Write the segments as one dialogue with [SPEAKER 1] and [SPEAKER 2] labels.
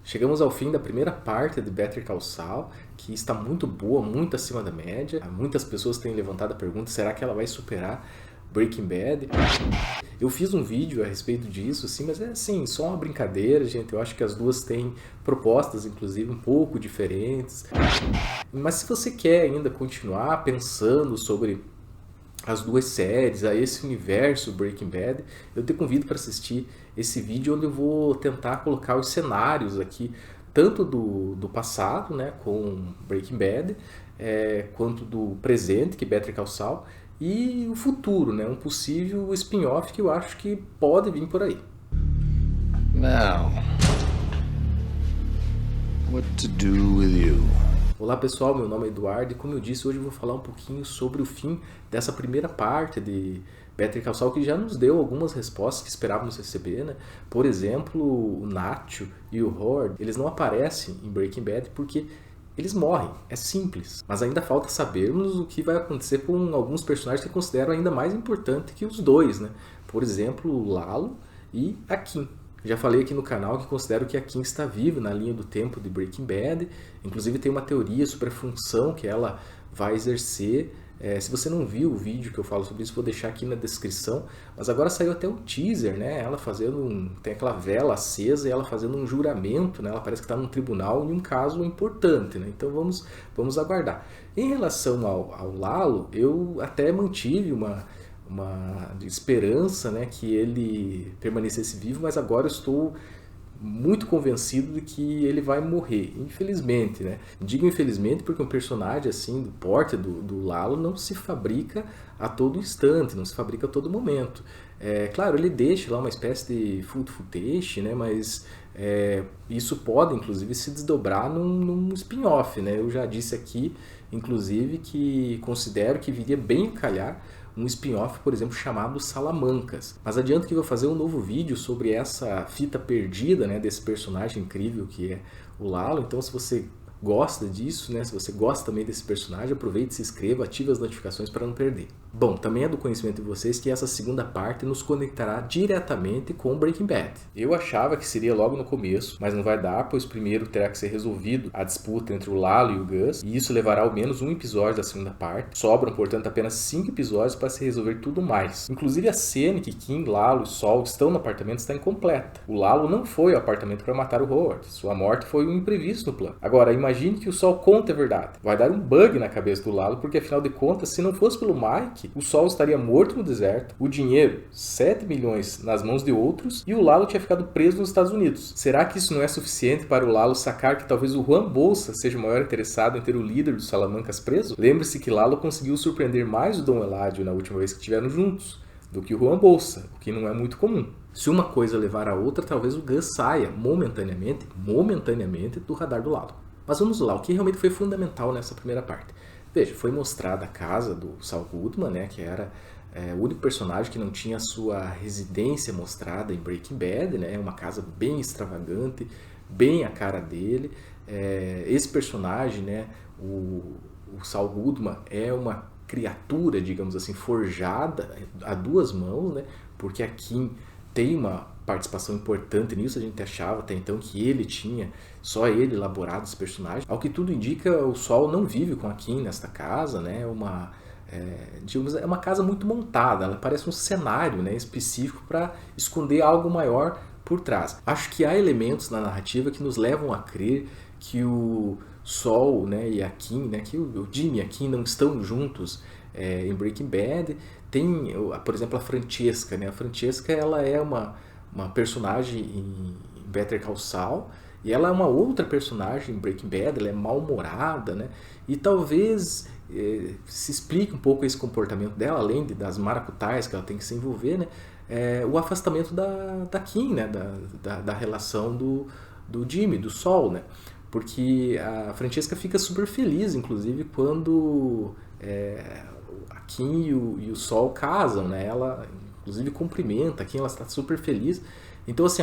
[SPEAKER 1] Chegamos ao fim da primeira parte de Better Call Saul, que está muito boa, muito acima da média. Muitas pessoas têm levantado a pergunta, será que ela vai superar Breaking Bad? Eu fiz um vídeo a respeito disso, sim, mas é assim, só uma brincadeira, gente. Eu acho que as duas têm propostas, inclusive, um pouco diferentes. Mas se você quer ainda continuar pensando sobre as duas séries, a esse universo Breaking Bad, eu te convido para assistir esse vídeo onde eu vou tentar colocar os cenários aqui, tanto do passado, né, com Breaking Bad, quanto do presente, que é Better Call Saul, e o futuro, né, um possível spin-off que eu acho que pode vir por aí.
[SPEAKER 2] Now, what to do with you?
[SPEAKER 1] Olá pessoal, meu nome é Eduardo e como eu disse, hoje eu vou falar um pouquinho sobre o fim dessa primeira parte de Better Call Saul, que já nos deu algumas respostas que esperávamos receber, né? Por exemplo, o Nacho e o Howard, eles não aparecem em Breaking Bad porque eles morrem, é simples. Mas ainda falta sabermos o que vai acontecer com alguns personagens que eu considero ainda mais importante que os dois, né? Por exemplo, o Lalo e a Kim. Já falei aqui no canal que considero que a Kim está viva na linha do tempo de Breaking Bad. Inclusive tem uma teoria sobre a função que ela vai exercer. Se você não viu o vídeo que eu falo sobre isso, vou deixar aqui na descrição. Mas agora saiu até um teaser, né? Ela fazendo tem aquela vela acesa e ela fazendo um juramento, né? Ela parece que está num tribunal em um caso importante, né? Então vamos aguardar. Em relação ao Lalo, eu até mantive uma esperança, né, que ele permanecesse vivo, mas agora eu estou muito convencido de que ele vai morrer, infelizmente, né? Digo infelizmente porque um personagem assim do porte do Lalo não se fabrica a todo instante, não se fabrica a todo momento. Claro, ele deixa lá uma espécie de food footage, né? Mas isso pode inclusive se desdobrar num spin-off, né? Eu já disse aqui, inclusive, que considero que viria bem a calhar um spin-off, por exemplo, chamado Salamancas. Mas adianto que eu vou fazer um novo vídeo sobre essa fita perdida, né, desse personagem incrível que é o Lalo. Então, se você gosta disso, né, se você gosta também desse personagem, aproveite, se inscreva, ative as notificações para não perder. Bom, também é do conhecimento de vocês que essa segunda parte nos conectará diretamente com Breaking Bad. Eu achava que seria logo no começo, mas não vai dar, pois primeiro terá que ser resolvido a disputa entre o Lalo e o Gus, e isso levará ao menos um episódio da segunda parte. Sobram, portanto, apenas 5 episódios para se resolver tudo mais. Inclusive a cena que Kim, Lalo e Sol estão no apartamento está incompleta. O Lalo não foi ao apartamento para matar o Howard. Sua morte foi um imprevisto no plano. Agora, imagine que o Sol conta a verdade. Vai dar um bug na cabeça do Lalo, porque afinal de contas, se não fosse pelo Mike, o Sol estaria morto no deserto, o dinheiro, 7 milhões, nas mãos de outros, e o Lalo tinha ficado preso nos Estados Unidos. Será que isso não é suficiente para o Lalo sacar que talvez o Juan Bolsa seja o maior interessado em ter o líder dos Salamancas preso? Lembre-se que Lalo conseguiu surpreender mais o Dom Eladio na última vez que estiveram juntos do que o Juan Bolsa, o que não é muito comum. Se uma coisa levar a outra, talvez o Gus saia momentaneamente do radar do Lalo. Mas vamos lá, o que realmente foi fundamental nessa primeira parte? Veja, foi mostrada a casa do Saul Goodman, né, que era o único personagem que não tinha sua residência mostrada em Breaking Bad, né, uma casa bem extravagante, bem a cara dele. Esse personagem, né, o Saul Goodman, é uma criatura, digamos assim, forjada a duas mãos, né, porque a Kim tem uma participação importante nisso. A gente achava até então que ele tinha, só ele elaborado esse personagem. Ao que tudo indica, o Sol não vive com a Kim nesta casa, né? Digamos, é uma casa muito montada, ela parece um cenário, né, específico para esconder algo maior por trás. Acho que há elementos na narrativa que nos levam a crer que o Sol, né, e a Kim, né, que o Jimmy e a Kim não estão juntos em Breaking Bad. Tem, por exemplo, a Francesca, né? A Francesca, ela é uma personagem em Better Call Saul, e ela é uma outra personagem em Breaking Bad, ela é mal-humorada, né? E talvez se explique um pouco esse comportamento dela, além das maracutaias que ela tem que se envolver, né? O afastamento da Kim, né? Da relação do Jimmy, do Sol, né? Porque a Francesca fica super feliz, inclusive, quando a Kim e o Sol casam, né? Ela inclusive cumprimenta a Kim, ela está super feliz. Então, assim,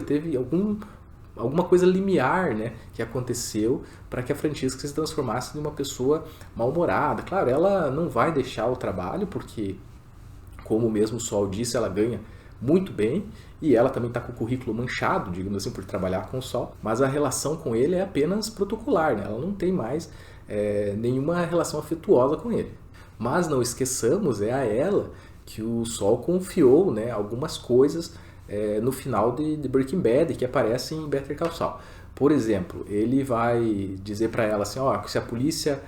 [SPEAKER 1] teve alguma coisa limiar, né, que aconteceu para que a Francesca se transformasse em uma pessoa mal-humorada. Claro, ela não vai deixar o trabalho, porque, como mesmo o Sol disse, ela ganha muito bem, e ela também está com o currículo manchado, digamos assim, por trabalhar com o Sol, mas a relação com ele é apenas protocolar, né? Ela não tem mais nenhuma relação afetuosa com ele. Mas não esqueçamos, é a ela que o Sol confiou, né, algumas coisas no final de Breaking Bad que aparecem em Better Call Saul. Por exemplo, ele vai dizer para ela assim, se a polícia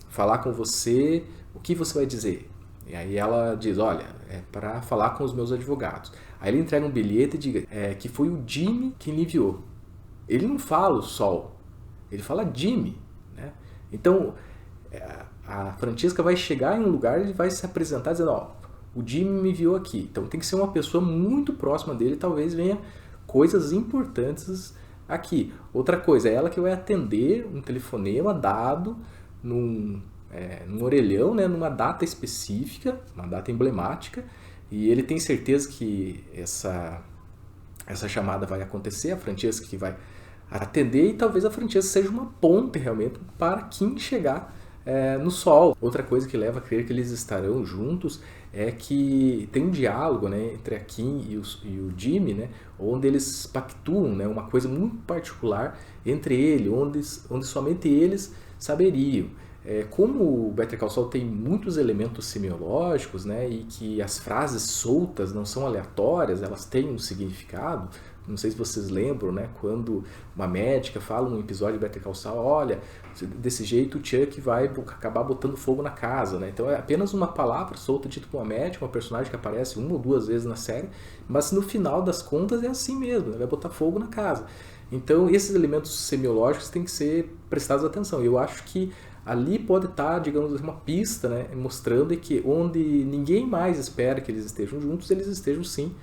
[SPEAKER 1] falar com você, o que você vai dizer? E aí ela diz, olha, é para falar com os meus advogados. Aí ele entrega um bilhete e diz que foi o Jimmy quem lhe enviou. Ele não fala o Sol, ele fala Jimmy, né? Então, a Francesca vai chegar em um lugar e vai se apresentar dizendo, o Jimmy me enviou aqui. Então tem que ser uma pessoa muito próxima dele, talvez venha coisas importantes aqui. Outra coisa, é ela que vai atender um telefonema dado num orelhão, né, numa data específica, uma data emblemática, e ele tem certeza que essa chamada vai acontecer, a Francesca que vai atender, e talvez a Francesca seja uma ponte realmente para Kim chegar no Sol. Outra coisa que leva a crer que eles estarão juntos é que tem um diálogo, né, entre a Kim e o Jimmy, né, onde eles pactuam, né, uma coisa muito particular entre eles, onde somente eles saberiam. Como o Better Call Saul tem muitos elementos semiológicos, né, e que as frases soltas não são aleatórias, elas têm um significado. Não sei se vocês lembram, né, quando uma médica fala num episódio de Better Call Saul, olha, desse jeito o Chuck vai acabar botando fogo na casa, né? Então é apenas uma palavra solta dita por uma médica, uma personagem que aparece uma ou duas vezes na série, mas no final das contas é assim mesmo, né? Vai botar fogo na casa. Então esses elementos semiológicos têm que ser prestados atenção. Eu acho que ali pode estar, digamos, uma pista, né, mostrando que onde ninguém mais espera que eles estejam juntos, eles estejam sim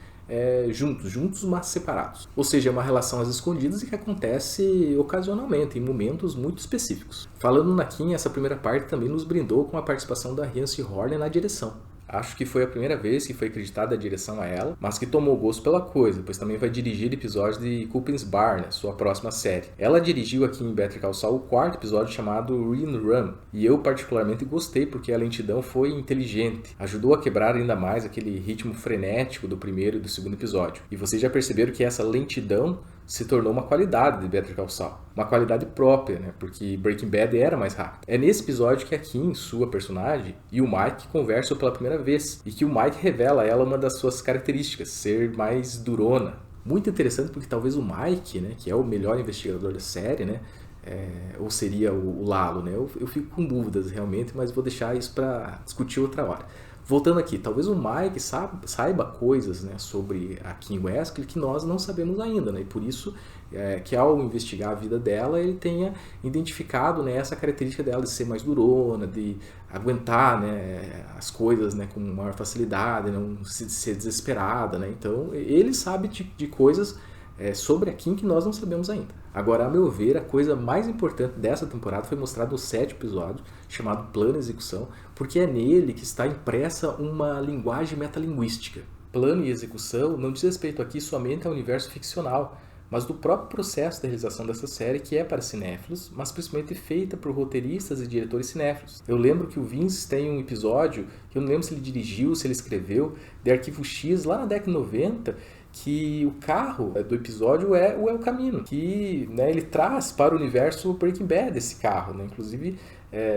[SPEAKER 1] juntos, mas separados. Ou seja, é uma relação às escondidas e que acontece ocasionalmente, em momentos muito específicos. Falando na Kim, essa primeira parte também nos brindou com a participação da Riance Horner na direção. Acho que foi a primeira vez que foi acreditada a direção a ela, mas que tomou gosto pela coisa, pois também vai dirigir episódios de Coopins Bar, né, sua próxima série. Ela dirigiu aqui em Better Call Saul o quarto episódio chamado Run Run, e eu particularmente gostei porque a lentidão foi inteligente, ajudou a quebrar ainda mais aquele ritmo frenético do primeiro e do segundo episódio. E vocês já perceberam que essa lentidão se tornou uma qualidade de Better Call Saul, uma qualidade própria, né? Porque Breaking Bad era mais rápido. É nesse episódio que a Kim, sua personagem, e o Mike conversam pela primeira vez, e que o Mike revela a ela uma das suas características, ser mais durona. Muito interessante porque talvez o Mike, né, que é o melhor investigador da série, né, ou seria o Lalo, né? Eu fico com dúvidas realmente, mas vou deixar isso para discutir outra hora. Voltando aqui, talvez o Mike saiba coisas, né, sobre a Kim Wesley que nós não sabemos ainda, né? E por isso que ao investigar a vida dela, ele tenha identificado, né, essa característica dela de ser mais durona, de aguentar, né, as coisas, né, com maior facilidade, não ser desesperada, né? Então ele sabe de coisas sobre a Kim que nós não sabemos ainda. Agora, a meu ver, a coisa mais importante dessa temporada foi mostrada no 7º episódio, chamado Plano e Execução, porque é nele que está impressa uma linguagem metalinguística. Plano e execução não diz respeito aqui somente ao universo ficcional, mas do próprio processo da realização dessa série, que é para cinéfilos, mas principalmente feita por roteiristas e diretores cinéfilos. Eu lembro que o Vince tem um episódio, que eu não lembro se ele dirigiu, se ele escreveu, de Arquivo X, lá na década de 90, que o carro do episódio é o El Camino, que, né, ele traz para o universo Breaking Bad esse carro, né, inclusive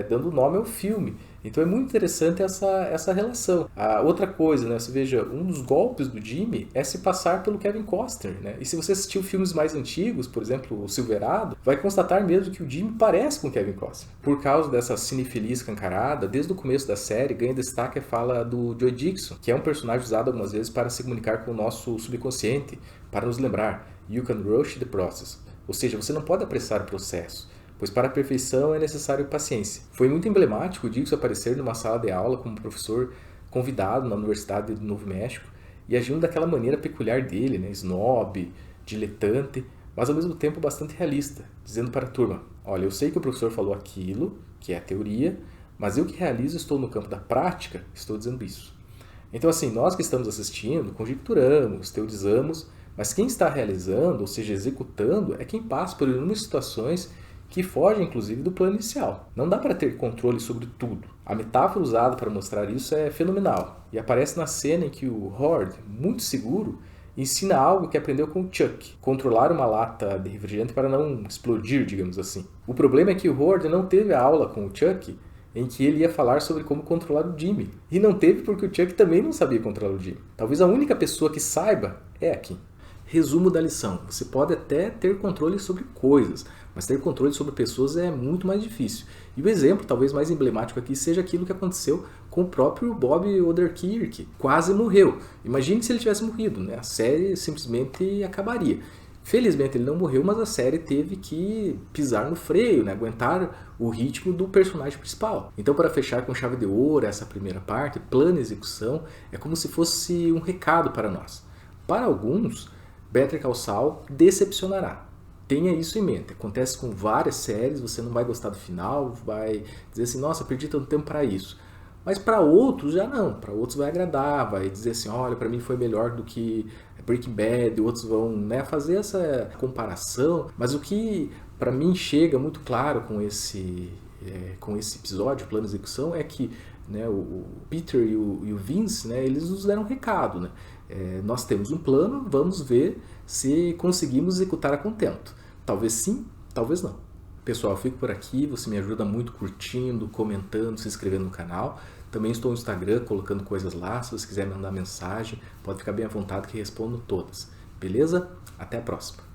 [SPEAKER 1] dando nome ao filme. Então é muito interessante essa relação. Outra coisa, né, você veja, um dos golpes do Jimmy é se passar pelo Kevin Costner, né? E se você assistiu filmes mais antigos, por exemplo, o Silverado, vai constatar mesmo que o Jimmy parece com o Kevin Costner. Por causa dessa cinefilia escancarada, desde o começo da série ganha destaque a fala do Joe Dixon, que é um personagem usado algumas vezes para se comunicar com o nosso subconsciente, para nos lembrar, "You can rush the process", ou seja, você não pode apressar o processo, pois para a perfeição é necessário paciência. Foi muito emblemático o Dixon aparecer numa sala de aula como professor convidado na Universidade do Novo México e agindo daquela maneira peculiar dele, né, snob, diletante, mas ao mesmo tempo bastante realista, dizendo para a turma, olha, eu sei que o professor falou aquilo, que é a teoria, mas eu que realizo estou no campo da prática, estou dizendo isso. Então assim, nós que estamos assistindo, conjecturamos, teorizamos, mas quem está realizando, ou seja, executando, é quem passa por inúmeras situações que foge inclusive do plano inicial. Não dá para ter controle sobre tudo. A metáfora usada para mostrar isso é fenomenal e aparece na cena em que o Horde, muito seguro, ensina algo que aprendeu com o Chuck: controlar uma lata de refrigerante para não explodir, digamos assim. O problema é que o Horde não teve a aula com o Chuck em que ele ia falar sobre como controlar o Jimmy. E não teve porque o Chuck também não sabia controlar o Jimmy. Talvez a única pessoa que saiba é a Kim. Resumo da lição: você pode até ter controle sobre coisas, mas ter controle sobre pessoas é muito mais difícil. E o exemplo talvez mais emblemático aqui seja aquilo que aconteceu com o próprio Bob Odenkirk. Quase morreu. Imagine se ele tivesse morrido, né? A série simplesmente acabaria. Felizmente ele não morreu, mas a série teve que pisar no freio, né? Aguentar o ritmo do personagem principal. Então, para fechar com chave de ouro essa primeira parte, plano e execução, é como se fosse um recado para nós. Para alguns, Better Call Saul decepcionará. Tenha isso em mente. Acontece com várias séries, você não vai gostar do final, vai dizer assim, nossa, perdi tanto tempo para isso. Mas para outros já não, para outros vai agradar, vai dizer assim, olha, para mim foi melhor do que Breaking Bad, outros vão, né, fazer essa comparação. Mas o que para mim chega muito claro com esse episódio, plano de execução, é que, né, o Peter e o Vince, né, eles nos deram um recado, né? Nós temos um plano, vamos ver se conseguimos executar a contento. Talvez sim, talvez não. Pessoal, eu fico por aqui, você me ajuda muito curtindo, comentando, se inscrevendo no canal. Também estou no Instagram colocando coisas lá, se você quiser me mandar mensagem, pode ficar bem à vontade que respondo todas. Beleza? Até a próxima.